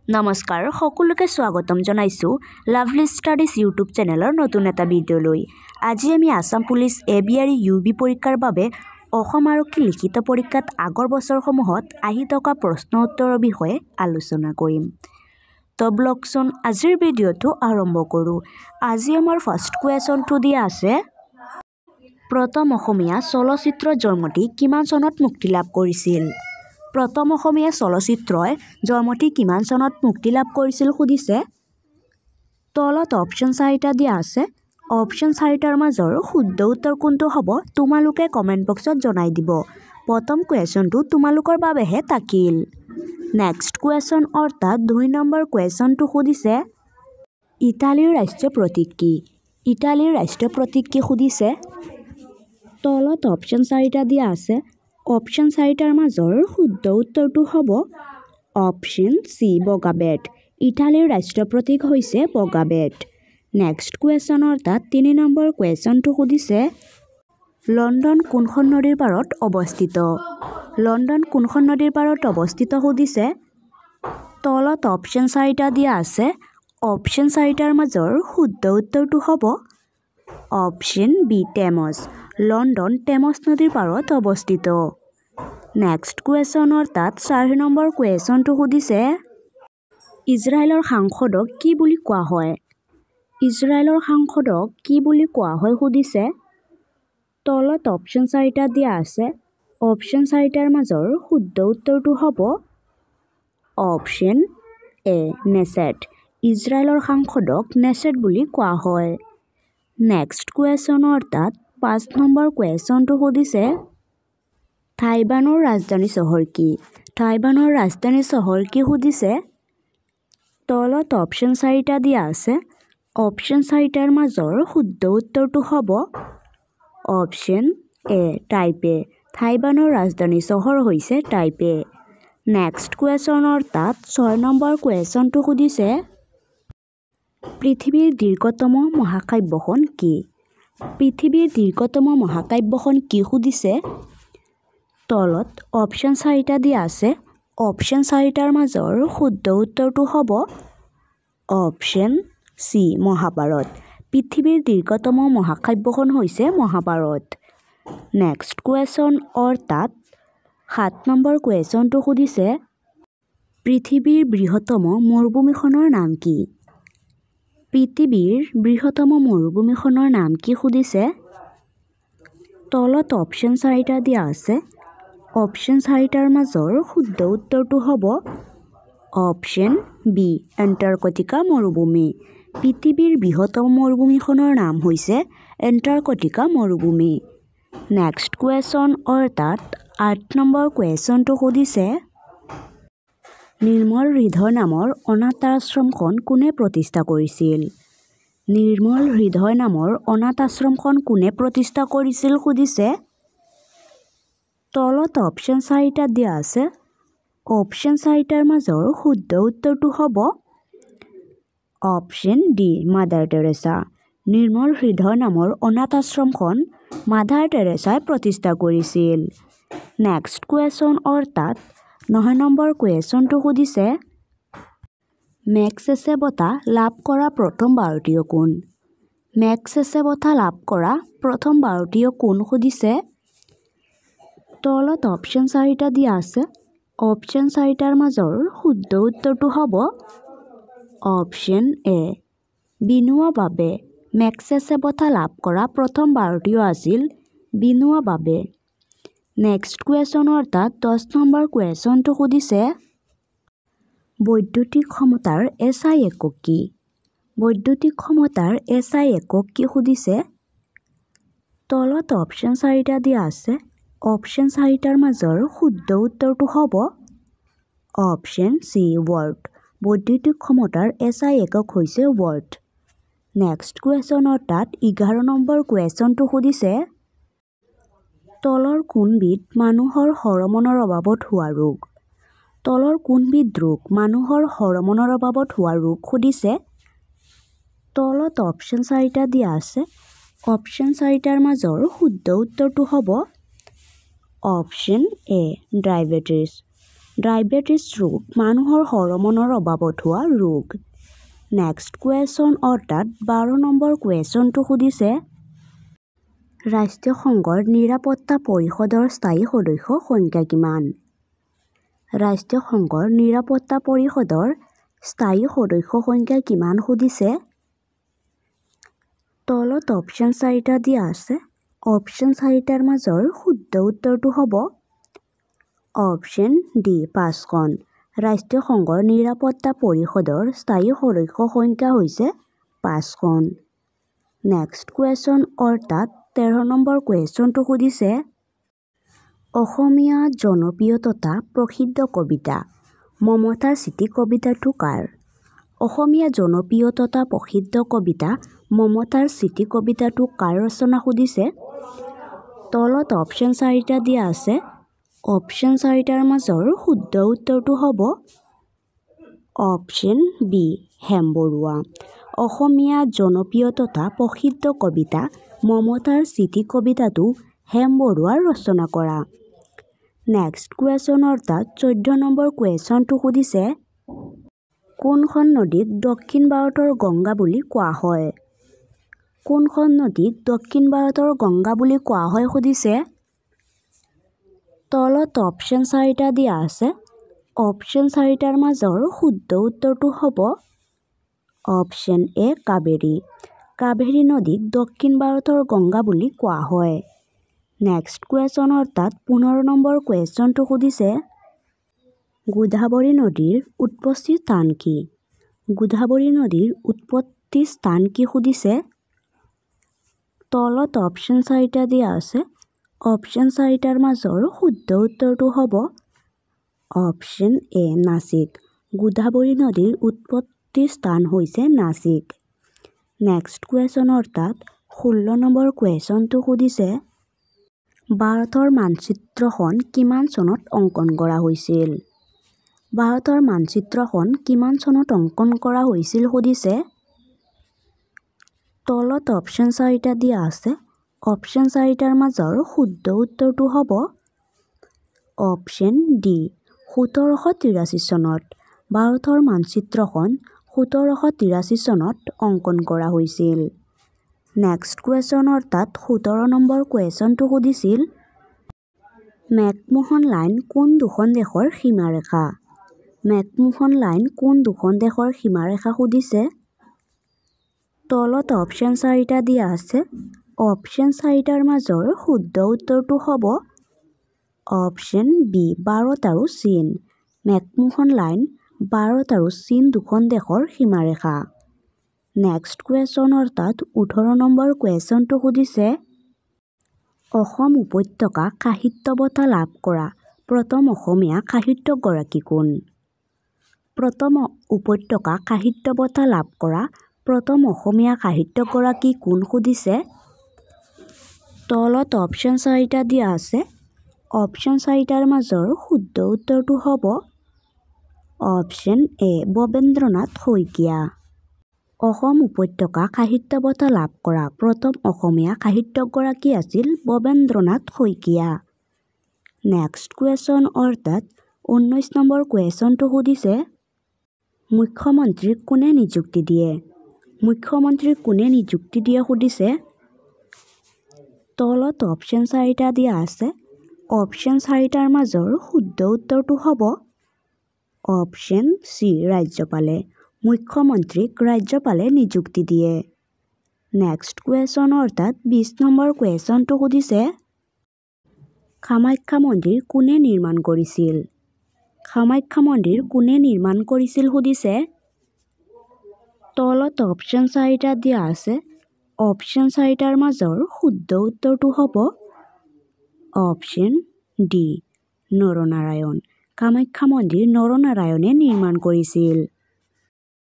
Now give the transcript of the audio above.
নমস্কাৰ সকলোকে স্বাগতম জনাইছো লাভলি ষ্টাডিজ ইউটিউব চেনেলৰ নতুন এটা ভিডিঅ'লৈ। আজি আমি আসাম পুলিচ এবি আৰু ইউবি পৰীক্ষাৰ বাবে অসম আৰক্ষী লিখিত পৰীক্ষাত আগৰ বছৰসমূহত আহি থকা প্ৰশ্ন উত্তৰৰ বিষয়ে আলোচনা কৰিম। তো ব্লগচোন আজিৰ ভিডিঅ'টো আৰম্ভ কৰোঁ। আজি আমাৰ ফাৰ্ষ্ট কুৱেশ্যনটো দিয়া আছে, প্ৰথম অসমীয়া চলচ্চিত্ৰ জয়মতী কিমান চনত মুক্তি লাভ কৰিছিল? প্ৰথম অসমীয়া চলচ্চিত্ৰই জয়মতী কিমান চনত মুক্তি লাভ কৰিছিল সুধিছে। তলত অপশ্যন 4টা দিয়া আছে। অপশ্যন 4টাৰ মাজৰ শুদ্ধ উত্তৰ কোনটো হ'ব তোমালোকে কমেণ্ট বক্সত জনাই দিব। প্ৰথম কুৱেশ্যনটো তোমালোকৰ বাবেহে থাকিল। নেক্সট কুৱেশ্যন অৰ্থাৎ 2 নম্বৰ কুৱেশ্যনটো সুধিছে, ইটালীৰ ৰাষ্ট্ৰীয় প্ৰতীক কি? ইটালীৰ ৰাষ্ট্ৰীয় প্ৰতীক কি সুধিছে। তলত অপশ্যন 4টা দিয়া আছে। অপশ্যন 4টাৰ মাজৰ শুদ্ধ উত্তৰটো হ'ব অপশ্যন চি বগা বেত। ইটালীৰ ৰাষ্ট্ৰীয় প্ৰতীক হৈছে বগা বেত। নেক্সট কুৱেশ্যন অৰ্থাৎ 3 নম্বৰ কুৱেশ্যনটো সুধিছে, লণ্ডন কোনখন নদীৰ পাৰত অৱস্থিত? লণ্ডন কোনখন নদীৰ পাৰত অৱস্থিত সুধিছে। তলত অপশ্যন 4টা দিয়া আছে। অপশ্যন 4টাৰ মাজৰ শুদ্ধ উত্তৰটো হ'ব option B Thames. London Thames নদীৰ পাৰত অৱস্থিত। নেক্সট কুৱেশ্যন অৰ্থাৎ 4 নম্বৰ কুৱেশ্যনটো সুধিছে, ইজৰাইলৰ সাংসদক কি বুলি কোৱা হয়? ইজৰাইলৰ সাংসদক কি বুলি কোৱা হয় সুধিছে। তলত অপশ্যন 4টা দিয়া আছে। অপশ্যন 4টাৰ মাজৰ শুদ্ধ উত্তৰটো হ'ব অপশ্যন এ নেছেট। ইজৰাইলৰ সাংসদক নেছেট বুলি কোৱা হয়। নেক্সট কুৱেশ্যন অৰ্থাৎ 5 নম্বৰ কুৱেশ্যনটো সুধিছে, টাইৱানৰ ৰাজধানী চহৰ কি? টাইৱানৰ ৰাজধানী চহৰ কি সুধিছে। তলত অপশ্যন 4টা দিয়া আছে। অপশ্যন 4টাৰ মাজৰ শুদ্ধ উত্তৰটো হ'ব অপশ্যন এ টাইপে। টাইৱানৰ ৰাজধানী চহৰ হৈছে টাইপে। নেক্সট কুৱেশ্যন অৰ্থাৎ 6 নম্বৰ কুৱেশ্যনটো সুধিছে, পৃথিৱীৰ দীৰ্ঘতম মহাকাব্যখন কি? পৃথিৱীৰ দীৰ্ঘতম মহাকাব্যখন কি সুধিছে। তলত অপশ্যন 4টা দিয়া আছে। অপশ্যন 4টাৰ মাজৰ শুদ্ধ উত্তৰটো হ'ব অপশ্যন চি মহাভাৰত। পৃথিৱীৰ দীৰ্ঘতম মহাকাব্যখন হৈছে মহাভাৰত। নেক্সট কুৱেশ্যন অৰ্থাৎ 7 নম্বৰ কুৱেশ্যনটো সুধিছে, পৃথিৱীৰ বৃহত্তম মৰুভূমিখনৰ নাম কি? পৃথিৱীৰ বৃহত্তম মৰুভূমিখনৰ নাম কি সুধিছে। তলত অপশ্যন 4টা দিয়া আছে। অপশ্যন 4টাৰ মাজৰ শুদ্ধ উত্তৰটো হ'ব অপশ্যন বি এণ্টাৰ্কটিকা মৰুভূমি। পৃথিৱীৰ বৃহত্তম মৰুভূমিখনৰ নাম হৈছে এণ্টাৰ্কটিকা মৰুভূমি। নেক্সট কুৱেশ্যন অৰ্থাৎ 8 নম্বৰ কুৱেশ্যনটো সুধিছে, নিৰ্মল হৃদয় নামৰ অনাথ আশ্ৰমখন কোনে প্ৰতিষ্ঠা কৰিছিল? নিৰ্মল হৃদয় নামৰ অনাথ আশ্ৰমখন কোনে প্ৰতিষ্ঠা কৰিছিল সুধিছে। তলত অপশ্যন 4টা দিয়া আছে। অপশ্যন 4টাৰ মাজৰ শুদ্ধ উত্তৰটো হ'ব অপশ্যন ডি মাদাৰ টেৰেছা। নিৰ্মল হৃদয় নামৰ অনাথ আশ্ৰমখন মাদাৰ টেৰেছাই প্ৰতিষ্ঠা কৰিছিল। নেক্সট কুৱেশ্যন অৰ্থাৎ 9 নম্বৰ কুৱেশ্যনটো সুধিছে, মেগছেছে বঁটা লাভ কৰা প্ৰথম ভাৰতীয় কোন? মেগছেছে বঁটা লাভ কৰা প্ৰথম ভাৰতীয় কোন সুধিছে। তলত অপশ্যন 4টা দিয়া আছে। অপশ্যন 4টাৰ মাজৰ শুদ্ধ উত্তৰটো হ'ব অপশ্যন এ বিনোৱা ভাবে। মেগছেছে বঁটা লাভ কৰা প্ৰথম ভাৰতীয় আছিল বিনোৱা ভাবে। নেক্সট কুৱেশ্যন অৰ্থাৎ 10 নম্বৰ কুৱেশ্যনটো সুধিছে, বৈদ্যুতিক ক্ষমতাৰ SI একক কি? বৈদ্যুতিক ক্ষমতাৰ SI একক কি সুধিছে। তলত অপশ্যন 4টা দিয়া আছে। অপশ্যন 4টাৰ মাজৰ শুদ্ধ উত্তৰটো হ'ব অপশ্যন চি ৱাট। বৈদ্যুতিক ক্ষমতাৰ SI একক হৈছে ৱাট। নেক্সট কুৱেশ্যন অৰ্থাৎ 11 নম্বৰ কুৱেশ্যনটো সুধিছে, তলৰ কোনবিধ মানুহৰ হৰম'নৰ অভাৱত হোৱা ৰোগ? তলৰ কোনবিধ ৰোগ মানুহৰ হৰম'নৰ অভাৱত হোৱা ৰোগ সুধিছে। তলত অপশ্যন 4টা দিয়া আছে। অপশ্যন 4টাৰ মাজৰ শুদ্ধ উত্তৰটো হ'ব অপশ্যন এ ডায়েবেটিছ। ডায়েবেটিছ ৰোগ মানুহৰ হৰমনৰ অভাৱত হোৱা ৰোগ। নেক্সট কুৱেশ্যন অৰ্থাৎ 12 নম্বৰ কুৱেশ্যনটো সুধিছে ৰাষ্ট্ৰীয় সংঘৰ নিৰাপত্তা পৰিষদৰ স্থায়ী সদস্য সংখ্যা কিমান? ৰাষ্ট্ৰীয় সংঘৰ নিৰাপত্তা পৰিষদৰ স্থায়ী সদস্য সংখ্যা কিমান সুধিছে। তলত অপশ্যন 4টা দিয়া আছে। অপশ্যন 4টাৰ মাজৰ শুদ্ধ উত্তৰটো হ'ব অপশ্যন ডি 5খন। ৰাষ্ট্ৰীয় সংঘৰ নিৰাপত্তা পৰিষদৰ স্থায়ী সদস্য সংখ্যা হৈছে 5খন। নেক্সট কুৱেশ্যন অৰ্থাৎ 13 নম্বৰ কুৱেশ্যনটো সুধিছে অসমীয়া জনপ্ৰিয় তথা প্ৰসিদ্ধ কবিতা মমতাৰ চিঠি কবিতাটো কাৰ? অসমীয়া জনপ্ৰিয় তথা প্ৰসিদ্ধ কবিতা মমতাৰ চিঠি কবিতাটো কাৰ ৰচনা সুধিছে। তলত অপশ্যন 4টা দিয়া আছে। অপশ্যন 4টাৰ মাজৰ শুদ্ধ উত্তৰটো হ'ব অপশ্যন বি হেম বৰুৱা। অসমীয়া জনপ্ৰিয় তথা প্ৰসিদ্ধ কবিতা মমতাৰ চিঠি কবিতাটো হেম বৰুৱাৰ ৰচনা কৰা। নেক্সট কুৱেশ্যন অৰ্থাৎ 14 নম্বৰ কুৱেশ্যনটো সুধিছে কোনখন নদীক দক্ষিণ ভাৰতৰ গংগা বুলি কোৱা হয়? কোনখন নদীক দক্ষিণ ভাৰতৰ গংগা বুলি কোৱা হয় সুধিছে। তলত অপশ্যন 4টা দিয়া আছে। অপশ্যন 4টাৰ মাজৰ শুদ্ধ উত্তৰটো হ'ব অপশ্যন এ কাবেৰী। কাবেৰী নদীক দক্ষিণ ভাৰতৰ গংগা বুলি কোৱা হয়। নেক্সট কুৱেশ্যন অৰ্থাৎ 15 নম্বৰ কুৱেশ্যনটো সুধিছে গোদাবৰী নদীৰ উৎপত্তি স্থান কি? গোদাবৰী নদীৰ উৎপত্তি স্থান কি সুধিছে। তলত অপশ্যন 4টা দিয়া আছে। অপশ্যন 4টাৰ মাজৰ শুদ্ধ উত্তৰটো হ'ব অপশ্যন এ নাছিক। গোদাবৰী নদীৰ উৎপত্তি স্থান হৈছে নাছিক। নেক্সট কুৱেশ্যন অৰ্থাৎ 16 নম্বৰ কুৱেশ্যনটো সুধিছে ভাৰতৰ মানচিত্ৰখন কিমান চনত অংকন কৰা হৈছিল? ভাৰতৰ মানচিত্ৰখন কিমান চনত অংকন কৰা হৈছিল সুধিছে। তলত অপশ্যন 4টা দিয়া আছে। অপশ্যন 4টাৰ মাজৰ শুদ্ধ উত্তৰটো হ'ব অপশ্যন ডি 1783 চনত। ভাৰতৰ মানচিত্ৰখন 1783 চনত অংকন কৰা হৈছিল। নেক্সট কুৱেশ্যন অৰ্থাৎ 17 নম্বৰ কুৱেশ্যনটো সুধিছিল মেকমোহন লাইন কোন দুখন দেশৰ সীমাৰেখা? মেকমোহন লাইন কোন দুখন দেশৰ সীমাৰেখা সুধিছে। তলত অপশ্যন 4টা দিয়া আছে। অপশ্যন 4টাৰ মাজৰ শুদ্ধ উত্তৰটো হ'ব অপশ্যন বি ভাৰত আৰু চীন। মেকমোহন লাইন ভাৰত আৰু চীন দুখন দেশৰ সীমাৰেখা। নেক্সট কুৱেশ্যন অৰ্থাৎ 18 নম্বৰ কুৱেশ্যনটো সুধিছে অসম উপত্যকা সাহিত্য বঁটা লাভ কৰা প্ৰথম অসমীয়া সাহিত্যিকগৰাকী কোন? প্ৰথম উপত্যকা সাহিত্য বঁটা লাভ কৰা প্ৰথম অসমীয়া সাহিত্যিকগৰাকী কোন সুধিছে। তলত অপশ্যন 4টা দিয়া আছে। অপশ্যন 4টাৰ মাজৰ শুদ্ধ উত্তৰটো হ'ব অপশ্যন এ ভৱেন্দ্ৰনাথ শইকীয়া। অসম উপত্যকা সাহিত্য বঁটা লাভ কৰা প্ৰথম অসমীয়া সাহিত্যিকগৰাকী আছিল ভৱেন্দ্ৰনাথ শইকীয়া। নেক্সট কুৱেশ্যন অৰ্থাৎ 19 নম্বৰ কুৱেশ্যনটো সুধিছে মুখ্যমন্ত্ৰীক কোনে নিযুক্তি দিয়ে? মুখ্যমন্ত্ৰীক কোনে নিযুক্তি দিয়ে সুধিছে। তলত অপশ্যন 4টা দিয়া আছে। অপশ্যন 4টাৰ মাজৰ শুদ্ধ উত্তৰটো হ'ব অপশ্যন চি ৰাজ্যপালে। মুখ্যমন্ত্ৰীক ৰাজ্যপালে নিযুক্তি দিয়ে। নেক্সট কুৱেশ্যন অৰ্থাৎ 20 নম্বৰ কুৱেশ্যনটো সুধিছে কামাখ্যা মন্দিৰ কোনে নিৰ্মাণ কৰিছিল? কামাখ্যা মন্দিৰ কোনে নিৰ্মাণ কৰিছিল সুধিছে। তলত অপশ্যন 4টা দিয়া আছে। অপশ্যন 4টাৰ মাজৰ শুদ্ধ উত্তৰটো হ'ব অপশ্যন ডি নৰনাৰায়ণ। কামাখ্যা মন্দিৰ নৰনাৰায়ণে নিৰ্মাণ কৰিছিল।